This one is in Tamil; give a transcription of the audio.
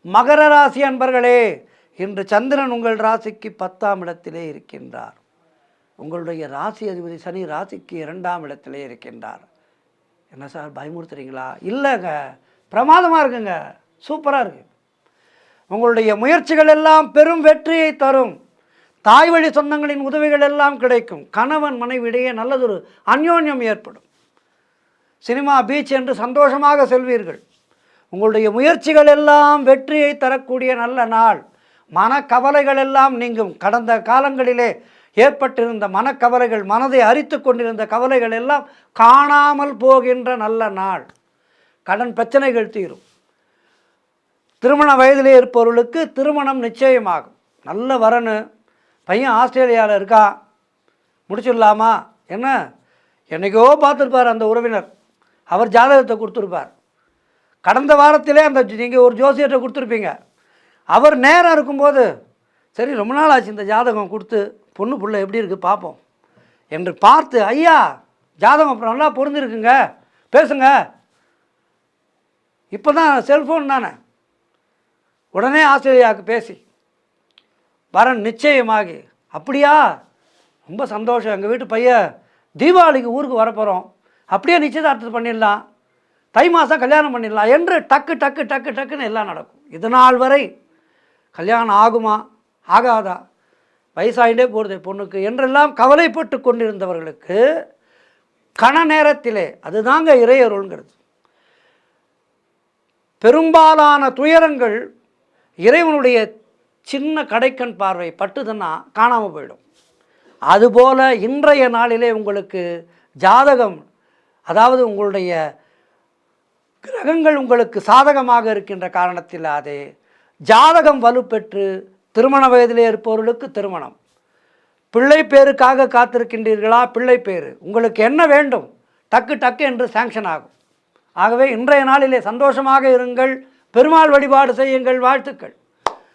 மகர ராசி அன்பர்களே, இன்று சந்திரன் உங்கள் ராசிக்கு 10ஆம் இடத்திலே இருக்கின்றார். உங்களுடைய ராசி அதிபதி சனி ராசிக்கு 2ஆம் இடத்திலே இருக்கின்றார். என்ன சார் பயமுறுத்துறீங்களா? இல்லைங்க, பிரமாதமாக இருக்குங்க, சூப்பராக இருக்குது. உங்களுடைய முயற்சிகள் எல்லாம் பெரும் வெற்றியை தரும். தாய் வழி சொந்தங்களின் உதவிகள் எல்லாம் கிடைக்கும். கணவன் மனைவியிடையே நல்லதொரு அந்யோன்யம் ஏற்படும். சினிமா, பீச் என்று சந்தோஷமாக செல்வீர்கள். உங்களுடைய முயற்சிகள் எல்லாம் வெற்றியை தரக்கூடிய நல்ல நாள். மனக்கவலைகள் எல்லாம் நீங்கும். கடந்த காலங்களிலே ஏற்பட்டிருந்த மனக்கவலைகள், மனதை அரித்து கொண்டிருந்த கவலைகள் எல்லாம் காணாமல் போகின்ற நல்ல நாள். கடன் பிரச்சனைகள் தீரும். திருமண வயதிலே இருப்பவர்களுக்கு திருமணம் நிச்சயமாகும். நல்ல வரனு, பையன் ஆஸ்திரேலியாவில் இருக்கா, முடிச்சிடலாமா? என்ன என்றைக்கோ பார்த்துருப்பார் அந்த உறவினர், அவர் ஜாதகத்தை கொடுத்துருப்பார். கடந்த வாரத்திலே அந்த நீங்கள் ஒரு ஜோசியத்தை கொடுத்துருப்பீங்க. அவர் நேரம் இருக்கும்போது, சரி ரொம்ப நாள் ஆச்சு இந்த ஜாதகம் கொடுத்து, பொண்ணு புள்ள எப்படி இருக்குது பார்ப்போம் என்று பார்த்து, ஐயா ஜாதகம் நல்லா பொருந்திருக்குங்க, பேசுங்க. இப்போ தான் செல்ஃபோன் தானே, உடனே ஆஸ்திரேலியாவுக்கு பேசி வரன் நிச்சயமாகி, அப்படியா ரொம்ப சந்தோஷம், எங்கள் வீட்டு பையன் தீபாவளிக்கு ஊருக்கு வரப்போகிறோம், அப்படியே நிச்சயதார்த்தம் பண்ணிடலாம், தை மாதம் கல்யாணம் பண்ணிடலாம் என்று டக்கு டக்கு டக்கு டக்குன்னு எல்லாம் நடக்கும். இது நாள் வரை கல்யாணம் ஆகுமா ஆகாதா, வயசாகிட்டே போகிறது பொண்ணுக்கு என்றெல்லாம் கவலைப்பட்டு கொண்டிருந்தவர்களுக்கு கண நேரத்திலே, அதுதாங்க இறையருள்ங்கிறது. பெரும்பாலான துயரங்கள் இறைவனுடைய சின்ன கடைக்கண் பார்வை பட்டுதுன்னா காணாமல் போயிடும். அதுபோல் இன்றைய நாளிலே உங்களுக்கு ஜாதகம், அதாவது உங்களுடைய கிரகங்கள் உங்களுக்கு சாதகமாக இருக்கின்ற காரணத்திலாதே ஜாதகம் வலுப்பெற்று திருமண வயதிலே இருப்பவர்களுக்கு திருமணம், பிள்ளை பேருக்காக காத்திருக்கின்றீர்களா, பிள்ளை பேரு உங்களுக்கு என்ன வேண்டும், டக்கு டக்கு என்று சாங்ஷன் ஆகும். ஆகவே இன்றைய நாளிலே சந்தோஷமாக இருங்கள், பெருமாள் வழிபாடு செய்யுங்கள். வாழ்த்துக்கள்.